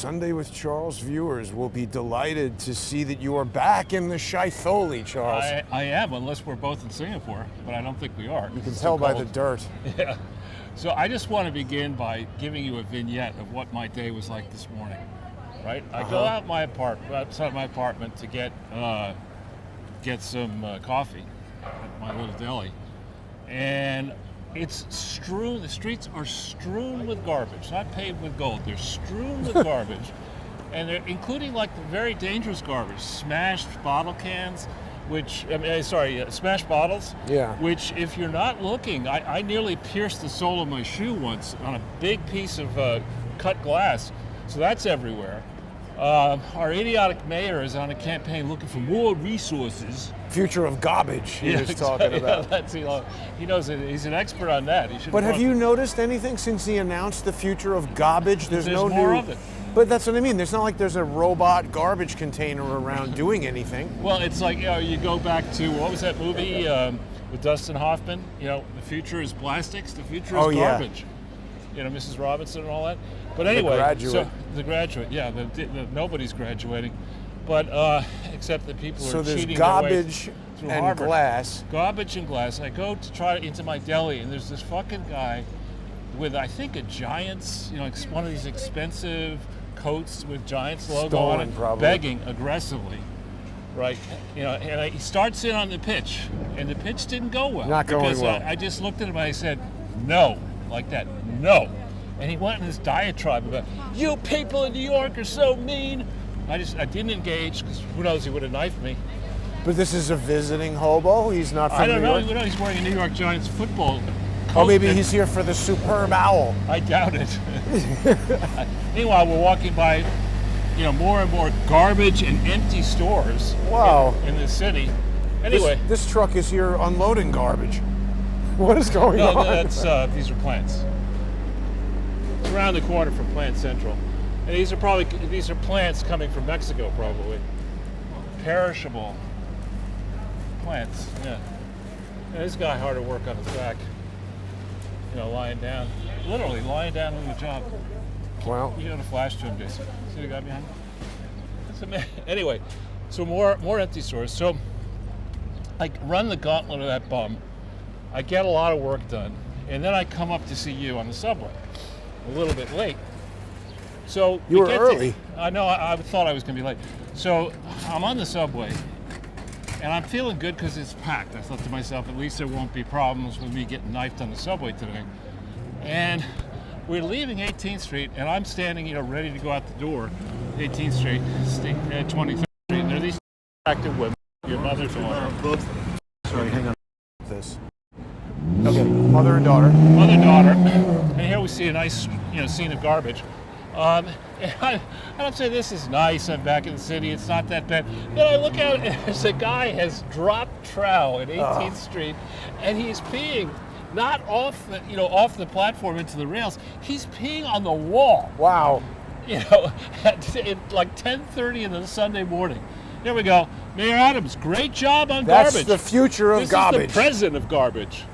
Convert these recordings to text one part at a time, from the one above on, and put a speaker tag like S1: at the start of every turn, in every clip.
S1: Sunday with Charles viewers will be delighted to see that you are back in the Shitholi, Charles.
S2: I am, unless we're both in Singapore, but I don't think we are.
S1: You can tell by the dirt.
S2: Yeah. So I just want to begin by giving you a vignette of what my day was like this morning. Right? I go outside my apartment to get some coffee at my little deli, and it's strewn. The streets are strewn with garbage, not paved with gold. They're strewn with garbage, and they're including like the very dangerous garbage, smashed bottle cans, smashed bottles.
S1: Yeah.
S2: Which, if you're not looking, I nearly pierced the sole of my shoe once on a big piece of cut glass. So that's everywhere. Our idiotic mayor is on a campaign looking for more resources.
S1: Future of garbage he was talking about.
S2: Yeah, he knows it. He's an expert on that.
S1: But have you noticed anything since he announced the future of garbage? There's no
S2: more
S1: new
S2: of it.
S1: But that's what I mean. There's not like there's a robot garbage container around doing anything.
S2: Well, it's like, you go back to, what was that movie with Dustin Hoffman? The future is plastics, the future is garbage. Yeah. Mrs. Robinson and all that. But anyway, The Graduate, yeah, nobody's graduating, but except that people are cheating their way through Harvard.
S1: Glass.
S2: Garbage and glass. I go to try into my deli, and there's this fucking guy with, I think, a Giants, one of these expensive coats with Giants logo on it,
S1: probably.
S2: Begging aggressively, right? And he starts in on the pitch, and the pitch didn't go well.
S1: Not going well.
S2: I just looked at him and I said, no, like that, no. And he went in this diatribe about, you people in New York are so mean. I didn't engage, because who knows, he would have knifed me.
S1: But this is a visiting hobo? He's not from New York?
S2: I don't know. He's wearing a New York Giants football coat.
S1: Oh, maybe he's here for the superb owl.
S2: I doubt it. Meanwhile, we're walking by, more and more garbage and empty stores.
S1: Wow.
S2: In the city. Anyway.
S1: This truck is here unloading garbage. What is going on?
S2: No, these are plants. It's around the corner from Plant Central. And these are plants coming from Mexico, probably. Perishable plants, yeah. This guy hard at work on his back. Lying down. Literally lying down on the job.
S1: Wow.
S2: You got a flash to him, Jason. See the guy behind him? That's a man. Anyway, so more empty stores. So I run the gauntlet of that bum. I get a lot of work done. And then I come up to see you on the subway. A little bit late. So
S1: you were early.
S2: I know. I thought I was going to be late. So I'm on the subway, and I'm feeling good because it's packed. I thought to myself, at least there won't be problems with me getting knifed on the subway today. And we're leaving 18th Street, and I'm standing, ready to go out the door, 18th Street, at 23rd Street. And there are these attractive women. Your mother's daughter.
S1: Sorry, hang on. This. Okay, mother and daughter.
S2: Mother and daughter. And here we see a nice, scene of garbage. And I'm saying this is nice. I'm back in the city. It's not that bad. Then I look out, and there's a guy has dropped trowel at 18th Street, and he's peeing not off the platform into the rails. He's peeing on the wall.
S1: Wow.
S2: At like 10:30 in the Sunday morning. There we go. Mayor Adams, great job on
S1: garbage.
S2: That's
S1: the future of garbage.
S2: This is the president of garbage.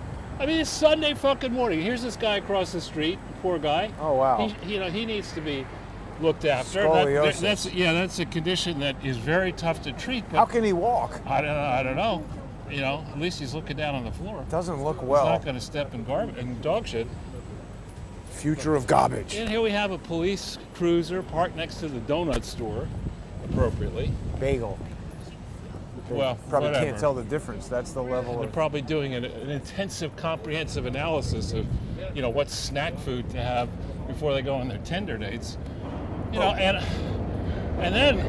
S2: I mean, it's Sunday fucking morning. Here's this guy across the street, poor guy.
S1: Oh, wow.
S2: He needs to be looked after.
S1: Scoliosis.
S2: That's a condition that is very tough to treat. But
S1: how can he walk?
S2: I don't know. At least he's looking down on the floor.
S1: Doesn't look well.
S2: He's not going to step in dog shit.
S1: Future of garbage.
S2: And here we have a police cruiser parked next to the donut store, appropriately.
S1: Bagel.
S2: Well,
S1: probably
S2: whatever.
S1: Can't tell the difference. That's the level.
S2: They're probably doing an intensive, comprehensive analysis of, what snack food to have before they go on their Tinder dates. And then,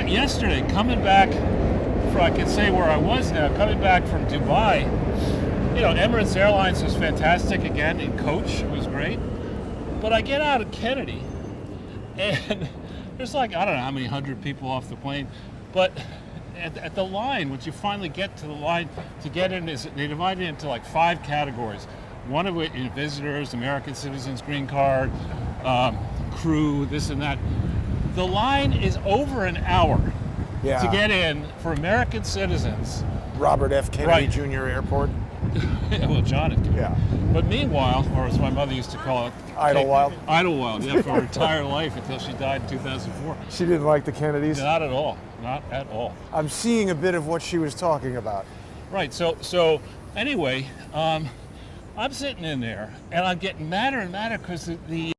S2: yesterday coming back, I can say where I was now, coming back from Dubai. Emirates Airlines was fantastic again in coach. It was great. But I get out of Kennedy, and there's I don't know how many hundred people off the plane, but at the line, once you finally get to the line to get in, they divide it into 5 categories. One of which is visitors, American citizens, green card, crew, this and that. The line is over an hour to get in for American citizens.
S1: Robert F. Kennedy Jr. Airport.
S2: Well, John F. Kennedy.
S1: Yeah.
S2: But meanwhile, or as my mother used to call it,
S1: Idlewild.
S2: Idlewild, yeah, for her entire life until she died in 2004.
S1: She didn't like the Kennedys?
S2: Not at all. Not at all.
S1: I'm seeing a bit of what she was talking about.
S2: Right. So anyway, I'm sitting in there, and I'm getting madder and madder because the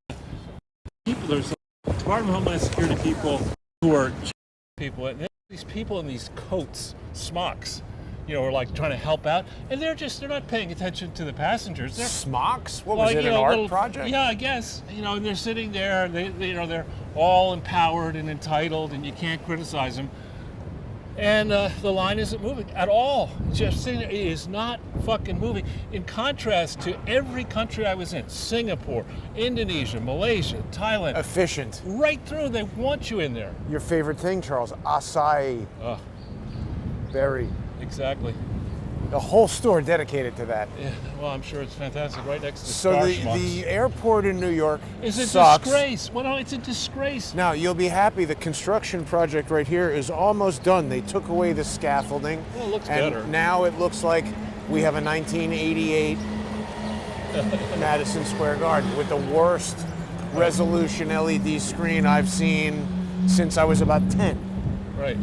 S2: people, there's Department of Homeland Security people who are people, and these people in these coats, smocks, are like trying to help out, and they're not paying attention to the passengers. They're
S1: smocks? What was it, an art project?
S2: Yeah, I guess. And they're sitting there, they're all empowered and entitled, and you can't criticize them. And the line isn't moving at all. Just sitting there, it is not fucking moving. In contrast to every country I was in, Singapore, Indonesia, Malaysia, Thailand.
S1: Efficient.
S2: Right through, they want you in there.
S1: Your favorite thing, Charles, acai. Berry.
S2: Exactly.
S1: The whole store dedicated to that.
S2: Yeah, well, I'm sure it's fantastic. Right next to
S1: So the airport in New York
S2: is a
S1: sucks.
S2: disgrace. Well, no, it's a disgrace.
S1: Now, you'll be happy the construction project right here is almost done. They took away the scaffolding.
S2: Well, it looks
S1: and
S2: better.
S1: Now it looks like we have a 1988 Madison Square Garden with the worst resolution LED screen I've seen since I was about 10.
S2: Right.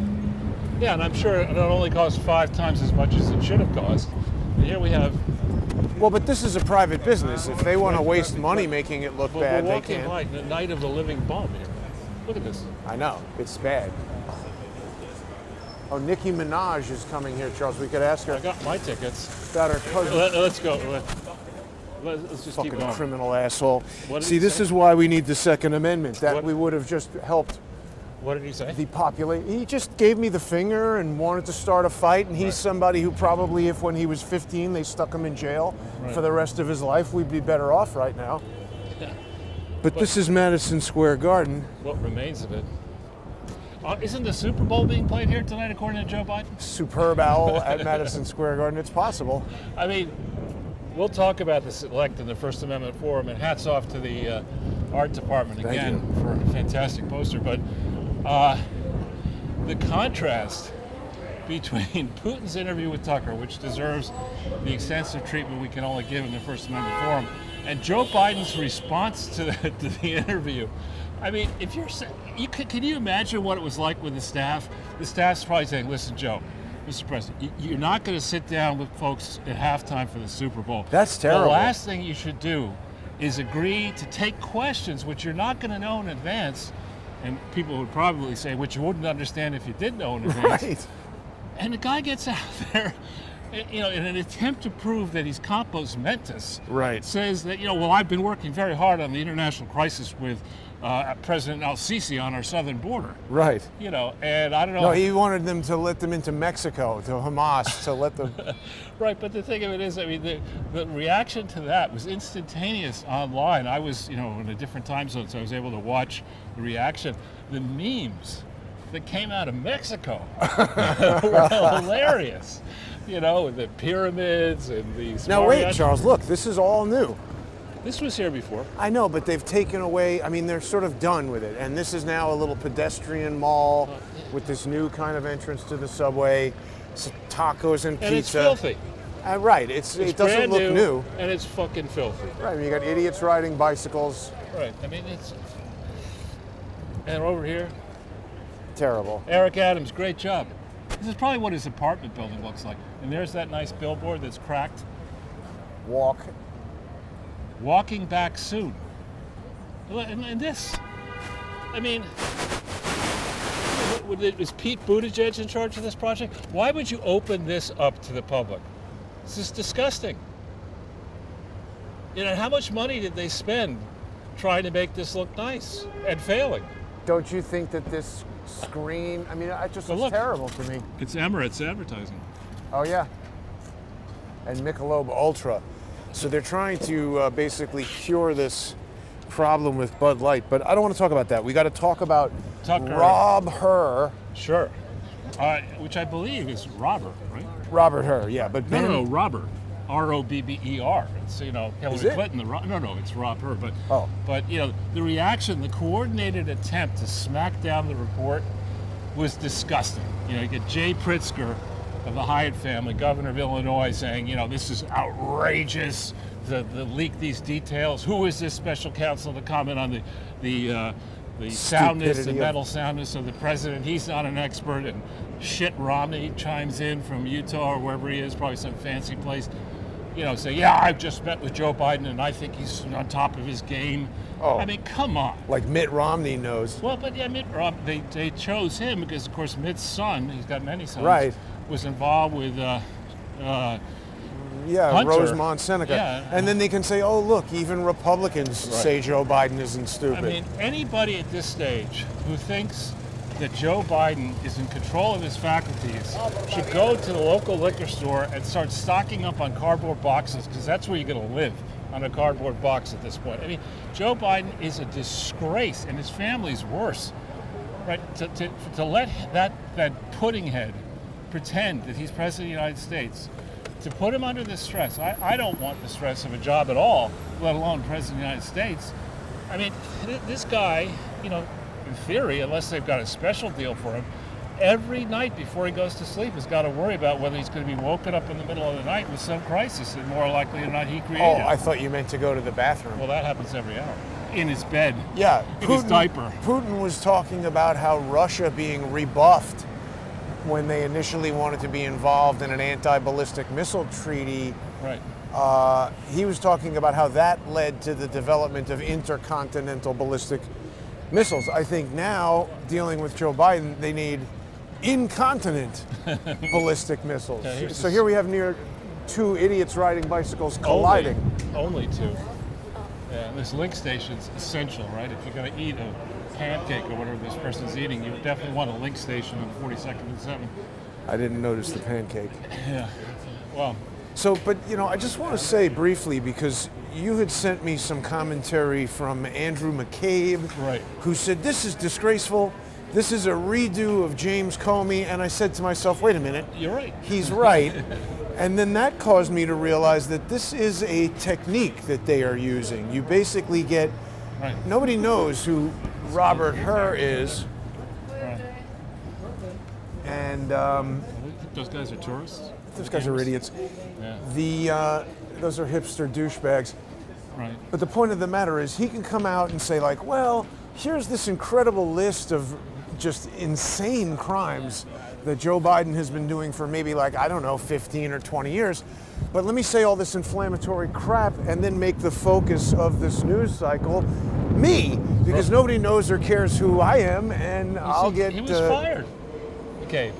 S2: Yeah, and I'm sure it only cost 5 times as much as it should have cost. And here we have.
S1: Well, but this is a private business. If they want to waste money making it look bad,
S2: we're
S1: they
S2: walking
S1: can.
S2: by the night of the living bomb here. Look at this.
S1: I know, it's bad. Oh, Nicki Minaj is coming here, Charles. We could ask her
S2: I got my tickets.
S1: about her cousin.
S2: Let's go. Let's just
S1: Fucking
S2: keep going.
S1: criminal asshole.
S2: What did
S1: See,
S2: he
S1: this
S2: say?
S1: is why we need the Second Amendment. That
S2: What?
S1: we would have just helped
S2: What did he say?
S1: the population. He just gave me the finger and wanted to start a fight. And he's
S2: Right.
S1: somebody who probably, if when he was 15, they stuck him in jail for the rest of his life, we'd be better off right now.
S2: Yeah.
S1: But this is Madison Square Garden.
S2: What remains of it? Isn't the Super Bowl being played here tonight, according to Joe Biden?
S1: Superb owl at Madison Square Garden. It's possible.
S2: I mean, we'll talk about this elect in the First Amendment Forum, and hats off to the art department
S1: Thank
S2: again
S1: you.
S2: for a fantastic poster. But the contrast between Putin's interview with Tucker, which deserves the extensive treatment we can only give in the First Amendment Forum, and Joe Biden's response to the interview. I mean, if can you imagine what it was like with the staff? The staff's probably saying, "Listen, Joe, Mr. President, you're not going to sit down with folks at halftime for the Super Bowl.
S1: That's terrible.
S2: The last thing you should do is agree to take questions which you're not going to know in advance." And people would probably say, which you wouldn't understand if you did know in advance.
S1: Right.
S2: And the guy gets out there, in an attempt to prove that he's compos mentis.
S1: Right.
S2: Says that, well, I've been working very hard on the international crisis with President al-Sisi on our southern border.
S1: Right.
S2: And I don't know.
S1: No, he wanted them to let them into Mexico, to Hamas, to let them.
S2: Right, but the thing of it is, I mean, the reaction to that was instantaneous online. I was, in a different time zone, so I was able to watch the reaction. The memes that came out of Mexico were hilarious. With the pyramids and these.
S1: Now wait, Charles, look, this is all new.
S2: This was here before.
S1: I know, but they've taken away, they're sort of done with it. And this is now a little pedestrian mall with this new kind of entrance to the subway, tacos and pizza.
S2: And it's filthy.
S1: Right, it doesn't
S2: brand
S1: look new.
S2: And it's fucking filthy.
S1: Right, you got idiots riding bicycles.
S2: Right, and over here,
S1: Terrible.
S2: Eric Adams, great job. This is probably what his apartment building looks like. And there's that nice billboard that's cracked. Walking back soon. And this, is Pete Buttigieg in charge of this project? Why would you open this up to the public? This is disgusting. How much money did they spend trying to make this look nice and failing?
S1: Don't you think that this screen, it just looks terrible to me.
S2: It's Emirates advertising.
S1: Oh, yeah. And Michelob Ultra. So they're trying to basically cure this problem with Bud Light. But I don't want to talk about that. We got to talk about
S2: Tucker.
S1: Rob Hur.
S2: Sure. Which I believe is Robert, right?
S1: Robert Hur, yeah. But
S2: No, Robert. R-O-B-B-E-R. It's, Hillary
S1: it?
S2: Clinton. No, it's Rob Hur. But,
S1: Oh.
S2: but, the reaction, the coordinated attempt to smack down the report was disgusting. You get Jay Pritzker of the Hyatt family, governor of Illinois, saying, this is outrageous to leak these details. Who is this special counsel to comment on the soundness, the
S1: Stupidity
S2: mental soundness of the president? He's not an expert. And shit Romney chimes in from Utah or wherever he is, probably some fancy place. Say, yeah, I've just met with Joe Biden and I think he's on top of his game.
S1: Oh.
S2: I mean, come on.
S1: Like Mitt Romney knows.
S2: Well, but yeah, Mitt Romney, they chose him because, of course, Mitt's son, he's got many sons,
S1: Right.
S2: was involved with
S1: Yeah,
S2: Hunter.
S1: Rosemont Seneca.
S2: Yeah.
S1: And then they can say, oh, look, even Republicans say Joe Biden isn't stupid.
S2: I mean, anybody at this stage who thinks that Joe Biden is in control of his faculties should go to the local liquor store and start stocking up on cardboard boxes, because that's where you're going to live, on a cardboard box at this point. I mean, Joe Biden is a disgrace, and his family's worse. Right? To let that pudding head pretend that he's president of the United States, to put him under this stress. I don't want the stress of a job at all, let alone president of the United States. I mean, this guy, in theory, unless they've got a special deal for him, every night before he goes to sleep has got to worry about whether he's going to be woken up in the middle of the night with some crisis, and more likely than not he created.
S1: Oh, I thought you meant to go to the bathroom.
S2: Well, that happens every hour. In his bed.
S1: Yeah,
S2: In his diaper.
S1: Putin was talking about how Russia being rebuffed when they initially wanted to be involved in an anti-ballistic missile treaty.
S2: Right.
S1: He was talking about how that led to the development of intercontinental ballistic missiles. I think now, dealing with Joe Biden, they need incontinent ballistic missiles.
S2: Okay,
S1: So here we have near two idiots riding bicycles colliding.
S2: Only two. Yeah, this link station's essential, right? If you're going to eat a pancake or whatever this person's eating, you definitely want a link station on 42nd and 7th.
S1: I didn't notice the pancake.
S2: Yeah. Well,
S1: So, but I just want to say briefly, because you had sent me some commentary from Andrew McCabe,
S2: Right.
S1: who said this is disgraceful. This is a redo of James Comey, and I said to myself, wait a minute.
S2: you're right.
S1: He's right. And then that caused me to realize that this is a technique that they are using. You basically get,
S2: Right.
S1: nobody knows who Robert Hur is,
S2: Right.
S1: and
S2: I think those guys are tourists.
S1: those guys are idiots.
S2: Yeah.
S1: Those are hipster douchebags.
S2: Right.
S1: But the point of the matter is, he can come out and say, like, well, here's this incredible list of just insane crimes that Joe Biden has been doing for maybe, 15 or 20 years. But let me say all this inflammatory crap and then make the focus of this news cycle me, because nobody knows or cares who I am, and I'll get...
S2: He was fired. Okay.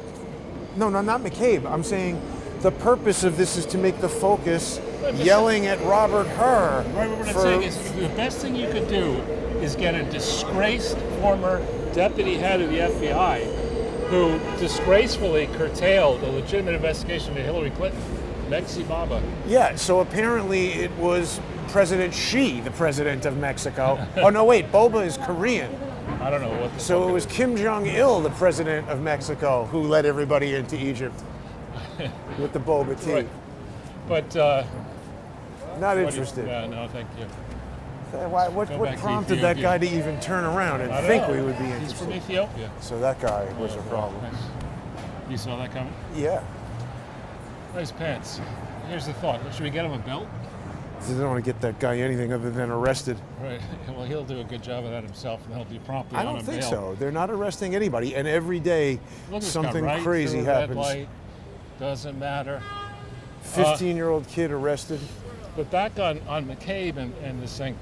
S1: No, not McCabe. I'm saying the purpose of this is to make the focus yelling at Robert Hur.
S2: Right, what I'm saying is the best thing you could do is get a disgraced former deputy head of the FBI who disgracefully curtailed a legitimate investigation into Hillary Clinton, Mexi Baba.
S1: Yeah, so apparently it was President Xi, the president of Mexico. Oh, no, wait, Boba is Korean.
S2: I don't know what the
S1: So
S2: fuck
S1: it was Kim Jong-il, the president of Mexico, who led everybody into Egypt with the boba tea.
S2: Right. But
S1: Not interested.
S2: Yeah, no, thank you.
S1: What
S2: Go back to
S1: prompted that
S2: Ethiopia.
S1: guy to even turn around and
S2: I don't
S1: think
S2: know.
S1: we would be
S2: He's from
S1: interested?
S2: Ethiopia.
S1: So that guy was a problem.
S2: Thanks. You saw that coming?
S1: Yeah.
S2: Nice pants. Here's the thought. Should we get him a belt?
S1: They don't want to get that guy anything other than arrested.
S2: Right. Well, he'll do a good job of that himself, and he'll be promptly
S1: I
S2: on
S1: don't
S2: a
S1: think
S2: bail.
S1: so. They're not arresting anybody, and every day
S2: Look at this
S1: something
S2: guy, right
S1: crazy
S2: through a red
S1: happens.
S2: light. Doesn't matter.
S1: 15-year-old kid arrested.
S2: But back on McCabe and this thing,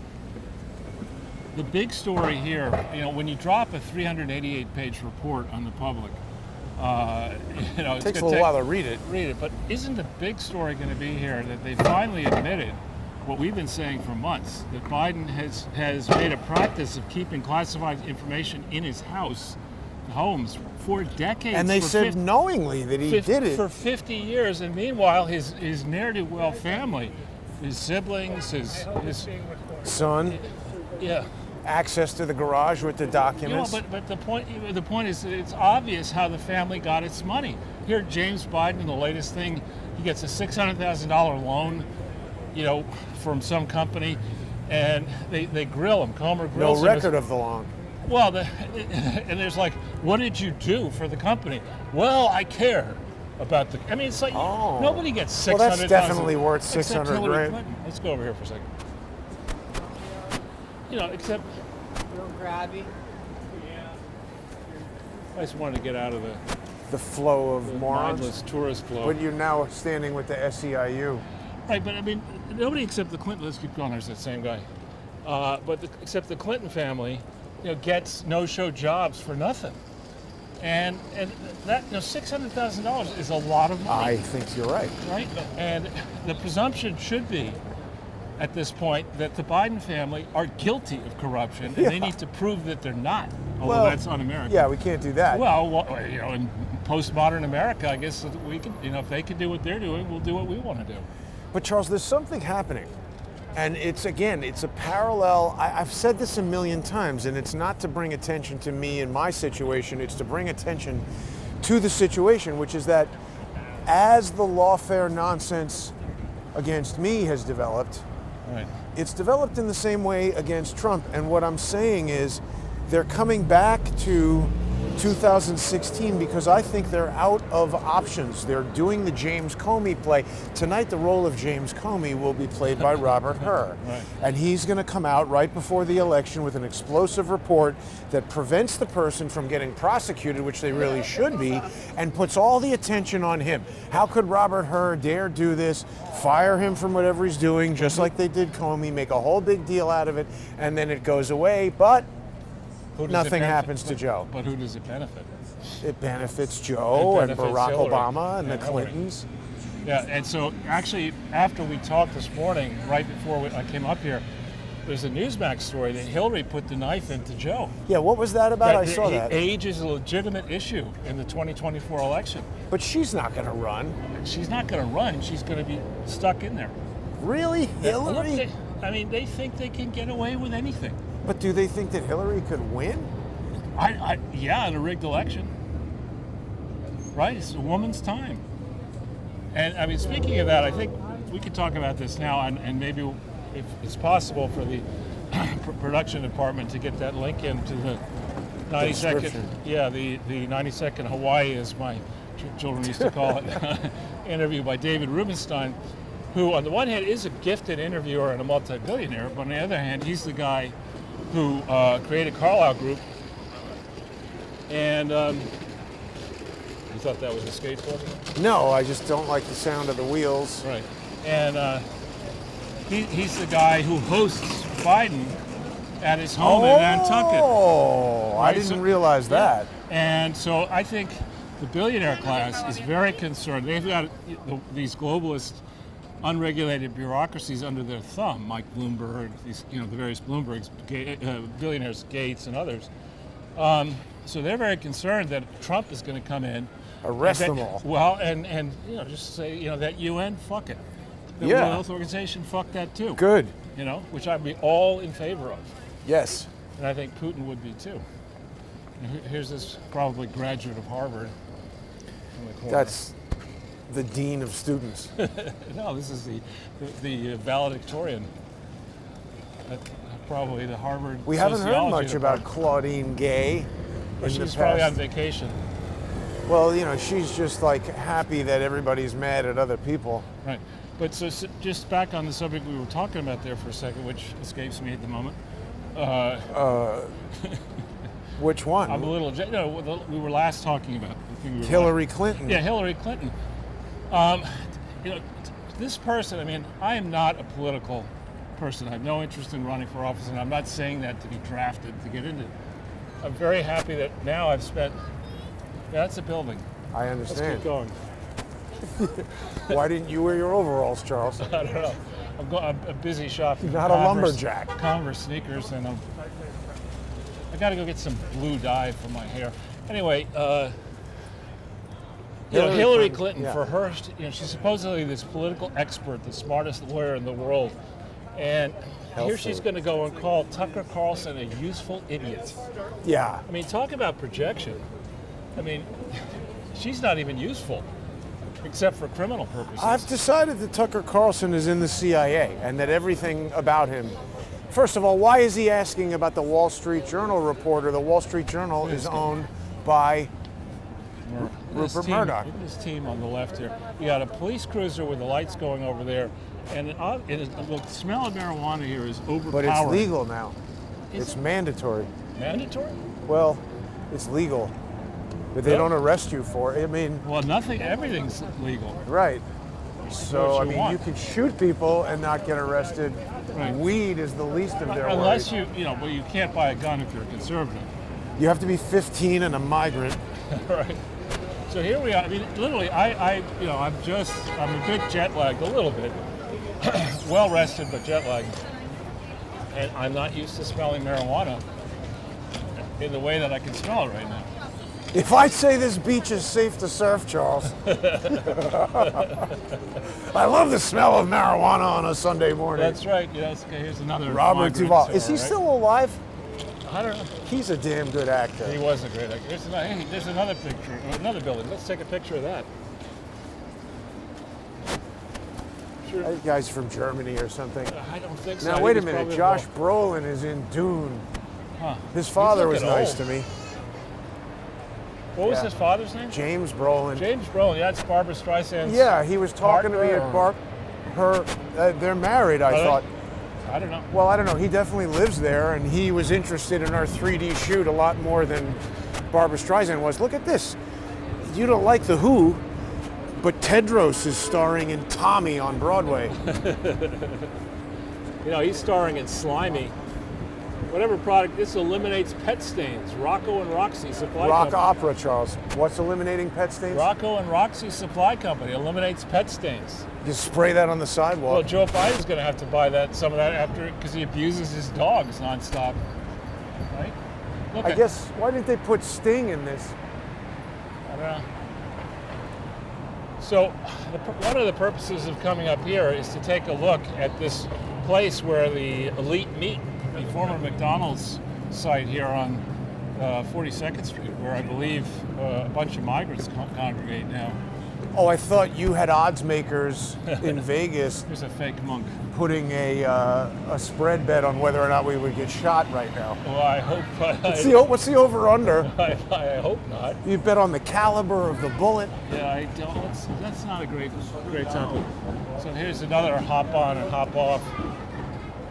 S2: the big story here, when you drop a 388-page report on the public, it's
S1: Takes a
S2: gonna
S1: little while to read it.
S2: But isn't the big story going to be here that they finally admitted what we've been saying for months, that Biden has made a practice of keeping classified information in his homes for decades.
S1: And they
S2: for
S1: said knowingly that he did it.
S2: For 50 years, and meanwhile his ne'er-do-well family, his siblings, his
S1: Son,
S2: yeah.
S1: access to the garage with the documents.
S2: But the point is that it's obvious how the family got its money. Here, James Biden, the latest thing, he gets a $600,000 loan, from some company, and they grill him. Comer
S1: No
S2: grills him.
S1: record of the loan.
S2: Well, and there's like, what did you do for the company? Well, I care. about the. I mean, it's like
S1: Oh.
S2: nobody gets
S1: Well,
S2: 600,000.
S1: that's definitely worth
S2: except
S1: 600
S2: Hillary
S1: grand.
S2: Clinton. Let's go over here for a second. Except
S3: Real grabby.
S2: I just wanted to get out of
S1: The flow of
S2: the
S1: morons.
S2: mindless tourist flow.
S1: But you're now standing with the SEIU.
S2: Right, but I mean, nobody except the Clinton. Let's keep going. There's that same guy. Except the Clinton family, gets no-show jobs for nothing, and that $600,000 is a lot of money.
S1: I think you're right.
S2: Right, and the presumption should be, at this point, that the Biden family are guilty of corruption, and they need to prove that they're not. Although that's un-American.
S1: Yeah, we can't do that.
S2: Well, in postmodern America, I guess that we can. If they can do what they're doing, we'll do what we want to do.
S1: But Charles, there's something happening. And it's a parallel. I've said this a million times, and it's not to bring attention to me and my situation, it's to bring attention to the situation, which is that as the lawfare nonsense against me has developed,
S2: Right.
S1: it's developed in the same way against Trump. And what I'm saying is they're coming back to 2016 because I think they're out of options. They're doing the James Comey play. Tonight, the role of James Comey will be played by Robert Hur.
S2: Right.
S1: And he's going to come out right before the election with an explosive report that prevents the person from getting prosecuted, which they really should be, and puts all the attention on him. How could Robert Hur dare do this? Fire him from whatever he's doing, just like they did Comey, make a whole big deal out of it, and then it goes away. But
S2: Who does it
S1: nothing
S2: benefit?
S1: happens to Joe.
S2: But who does it benefit?
S1: It benefits Joe
S2: It
S1: and
S2: benefits
S1: Barack
S2: Hillary.
S1: Obama and
S2: Yeah,
S1: the
S2: Hillary.
S1: Clintons.
S2: Yeah, and so actually, after we talked this morning, right before I came up here, there's a Newsmax story that Hillary put the knife into Joe.
S1: Yeah, what was that about? I saw that.
S2: Age is a legitimate issue in the 2024 election.
S1: But she's not going to run.
S2: She's not going to run. She's going to be stuck in there.
S1: Really?
S2: Look,
S1: Hillary?
S2: they think they can get away with anything.
S1: But do they think that Hillary could win?
S2: Yeah, in a rigged election. Right? It's a woman's time. And I mean, speaking of that, I think we could talk about this now, and maybe if it's possible for the production department to get that link into the 90-second.
S1: Description.
S2: Yeah, the 90-second Hawaii, as my children used to call it, interview by David Rubenstein, who on the one hand is a gifted interviewer and a multi-billionaire, but on the other hand, he's the guy who created Carlyle Group. And you thought that was a skateboard?
S1: No, I just don't like the sound of the wheels.
S2: Right. And he's the guy who hosts Biden at his home in Nantucket.
S1: Oh, I
S2: Right,
S1: didn't
S2: so-
S1: realize that.
S2: And so I think the billionaire class is very concerned. They've got these globalist, unregulated bureaucracies under their thumb, Mike Bloomberg, the various Bloombergs, billionaires, Gates, and others. So they're very concerned that Trump is going to come in,
S1: Arrest
S2: and
S1: them all.
S2: Well, and just say that UN, fuck it. The
S1: Yeah.
S2: World Health Organization, fuck that too.
S1: Good.
S2: Which I'd be all in favor of,
S1: Yes.
S2: and I think Putin would be too. And here's this probably graduate of Harvard. In the corner.
S1: That's the dean of students.
S2: No, this is the valedictorian at probably the Harvard.
S1: We haven't heard
S2: sociology
S1: much about
S2: department.
S1: Claudine Gay.
S2: But
S1: in the
S2: she's probably on
S1: past.
S2: vacation.
S1: Well, she's just like happy that everybody's mad at other people.
S2: Right. But so just back on the subject we were talking about there for a second, which escapes me at the moment.
S1: Which one?
S2: I'm a little. We were last talking about the thing we were
S1: Hillary Clinton.
S2: Yeah, Hillary Clinton. This person. I mean, I am not a political person. I have no interest in running for office, and I'm not saying that to be drafted to get into it. I'm very happy that now I've spent. That's a building.
S1: I
S2: Let's
S1: understand.
S2: keep going.
S1: Why didn't you wear your overalls, Charles?
S2: I don't know. I'm busy shopping.
S1: You're not a lumberjack.
S2: Converse sneakers, and I got to go get some blue dye for my hair. Anyway, Hillary Clinton,
S1: yeah.
S2: for her, she's supposedly this political expert, the smartest lawyer in the world, and here she's going to go and call Tucker Carlson a useful idiot.
S1: Yeah.
S2: I mean, talk about projection. I mean, she's not even useful, except for criminal purposes.
S1: I've decided that Tucker Carlson is in the CIA and that everything about him. First of all, why is he asking about the Wall Street Journal reporter? The Wall Street Journal is owned by Rupert Murdoch.
S2: Look at this team on the left here. You got a police cruiser with the lights going over there, and the smell of marijuana here is overpowering.
S1: But it's legal now. It's mandatory.
S2: Mandatory?
S1: Well, it's legal. But they don't arrest you for it. I mean...
S2: Well, everything's legal.
S1: Right. So, I mean, you can shoot people and not get arrested.
S2: Right.
S1: Weed is the least of their
S2: Unless
S1: worries.
S2: well, you can't buy a gun if you're a conservative.
S1: You have to be 15 and a migrant.
S2: Right. So here we are. I mean, literally, I'm a bit jet lagged, a little bit. Well rested, but jet lagged. And I'm not used to smelling marijuana in the way that I can smell it right now.
S1: If I say this beach is safe to surf, Charles, I love the smell of marijuana on a Sunday morning.
S2: That's right. Yes. Okay. Here's another.
S1: Robert Duvall. Is he
S2: right?
S1: still alive?
S2: I don't know.
S1: He's a damn good actor.
S2: He was a great actor. There's another picture, another building. Let's take a picture of that. Sure.
S1: That guy's from Germany or something.
S2: I don't think so.
S1: Now, wait a minute. Josh Brolin is in Dune.
S2: Huh.
S1: His father was
S2: looking
S1: nice
S2: old.
S1: to me.
S2: What was his father's name?
S1: James Brolin.
S2: James Brolin. Yeah, it's Barbara Streisand's.
S1: Yeah, he was talking to me at they're married, I thought.
S2: I don't know.
S1: Well, I don't know. He definitely lives there, and he was interested in our 3D shoot a lot more than Barbara Streisand was. Look at this. You don't like The Who, but Tedros is starring in Tommy on Broadway.
S2: He's starring in Slimy. Whatever product, this eliminates pet stains. Rocco and Roxy Supply
S1: Rock
S2: Company.
S1: opera, Charles. What's eliminating pet stains?
S2: Rocco and Roxy Supply Company eliminates pet stains.
S1: You spray that on the sidewalk.
S2: Well, Joe Biden's going to have to buy some of that after, because he abuses his dogs nonstop. Right? Look
S1: I guess, why didn't they put Sting in this?
S2: I don't know. So, one of the purposes of coming up here is to take a look at this place where the elite meet, the former McDonald's site here on 42nd Street, where I believe a bunch of migrants congregate now.
S1: Oh, I thought you had odds makers in Vegas
S2: There's a fake monk.
S1: putting a spread bet on whether or not we would get shot right now.
S2: Well, I hope.
S1: What's the over/under?
S2: I hope not.
S1: You bet on the caliber of the bullet.
S2: Yeah, I don't. That's not a great topic. So here's another hop on and hop off.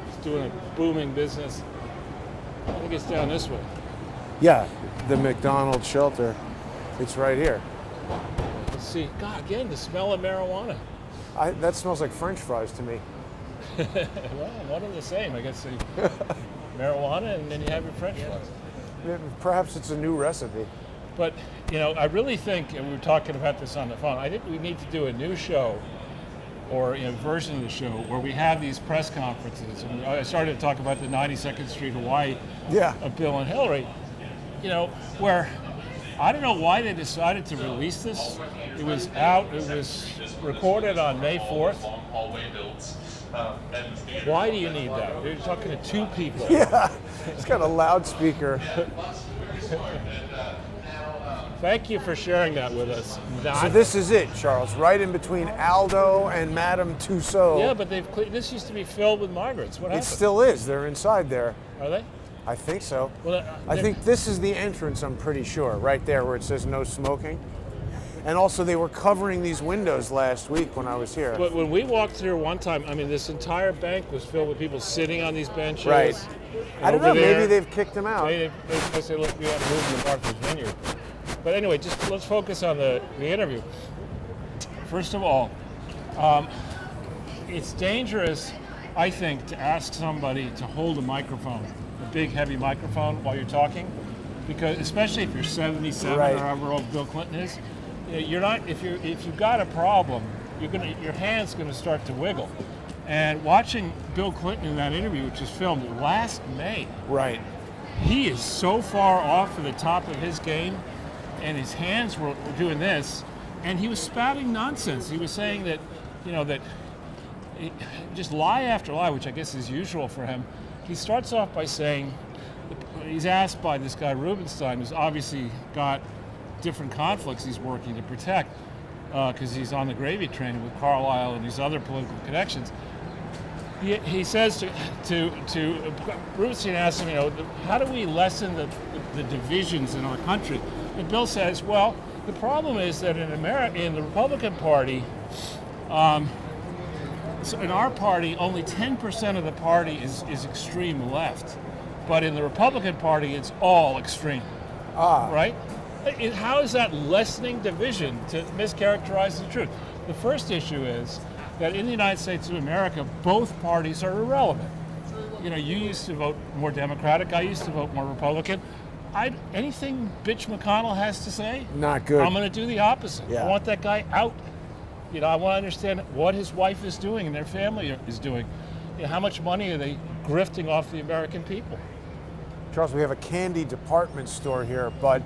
S2: It's doing a booming business. I think it's down this way.
S1: Yeah, the McDonald's shelter. It's right here.
S2: Let's see. God, again, the smell of marijuana.
S1: That smells like French fries to me.
S2: Well, one and the same. I guess marijuana, and then you have your French fries.
S1: Perhaps it's a new recipe.
S2: But, I really think, and we were talking about this on the phone, I think we need to do a new show or a version of the show where we have these press conferences. And I started to talk about the 92nd Street Hawaii of Bill and Hillary, where I don't know why they decided to release this. It was recorded on May 4th. Why do you need that? You're talking to two people.
S1: Yeah, it's got a loudspeaker.
S2: Thank you for sharing that with us.
S1: So this is it, Charles, right in between Aldo and Madame Tussauds.
S2: Yeah, but this used to be filled with migrants. What happened?
S1: It still is. They're inside there.
S2: Are they?
S1: I think so.
S2: Well,
S1: I think this is the entrance, I'm pretty sure, right there where it says no smoking. And also they were covering these windows last week when I was here.
S2: But when we walked through one time, this entire bank was filled with people sitting on these benches.
S1: Right. I don't know, maybe they've kicked them out.
S2: They say, look, we have to move to Martha's Vineyard. But anyway, just let's focus on the interview. First of all, it's dangerous, I think, to ask somebody to hold a microphone, a big, heavy microphone while you're talking, because especially if you're 77 or however old Bill Clinton is, you're not. If you've got a problem, your hand's going to start to wiggle. And watching Bill Clinton in that interview, which was filmed last May, he is so far off of the top of his game, and his hands were doing this, and he was spouting nonsense. He was saying that, that just lie after lie, which I guess is usual for him. He starts off by saying, he's asked by this guy Rubenstein, who's obviously got different conflicts he's working to protect, because he's on the gravy train with Carlisle and these other political connections. He says to Rubenstein, asks him, how do we lessen the divisions in our country? And Bill says, well, the problem is that in the Republican Party, so in our party, only 10% of the party is extreme left. But in the Republican Party, it's all extreme. Right? How is that lessening division to mischaracterize the truth? The first issue is that in the United States of America, both parties are irrelevant. You know, you used to vote more Democratic, I used to vote more Republican. Anything Bitch McConnell has to say,
S1: Not good.
S2: I'm going to do the opposite.
S1: Yeah.
S2: I want that guy out. You know, I want to understand what his wife is doing and their family is doing. You know, how much money are they grifting off the American people?
S1: Charles, we have a candy department store here, but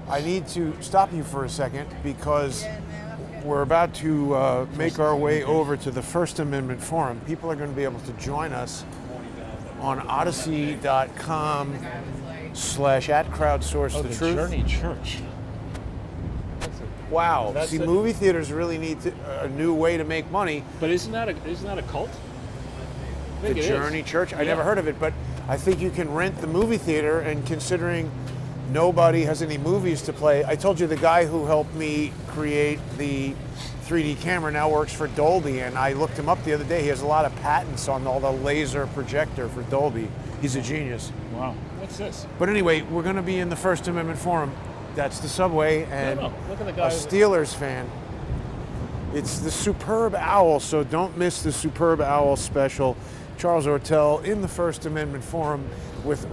S1: I need to stop you for a second because we're about to make our way over to the First Amendment Forum. People are going to be able to join us on odyssey.com/@crowdsource the truth.
S2: Journey Church.
S1: Wow.
S2: That's
S1: See,
S2: it.
S1: movie theaters really need a new way to make money.
S2: But isn't that a cult? I think
S1: The
S2: it is.
S1: Journey Church. I
S2: Yeah.
S1: never heard of it, but I think you can rent the movie theater, and considering nobody has any movies to play, I told you the guy who helped me create the 3D camera now works for Dolby, and I looked him up the other day. He has a lot of patents on all the laser projector for Dolby. He's a genius.
S2: Wow. What's this?
S1: But anyway, we're going to be in the First Amendment Forum. That's the subway, and
S2: No. Look at the guy.
S1: a Steelers fan. It's the Superb Owl, so don't miss the Superb Owl special. Charles Ortel in the First Amendment Forum with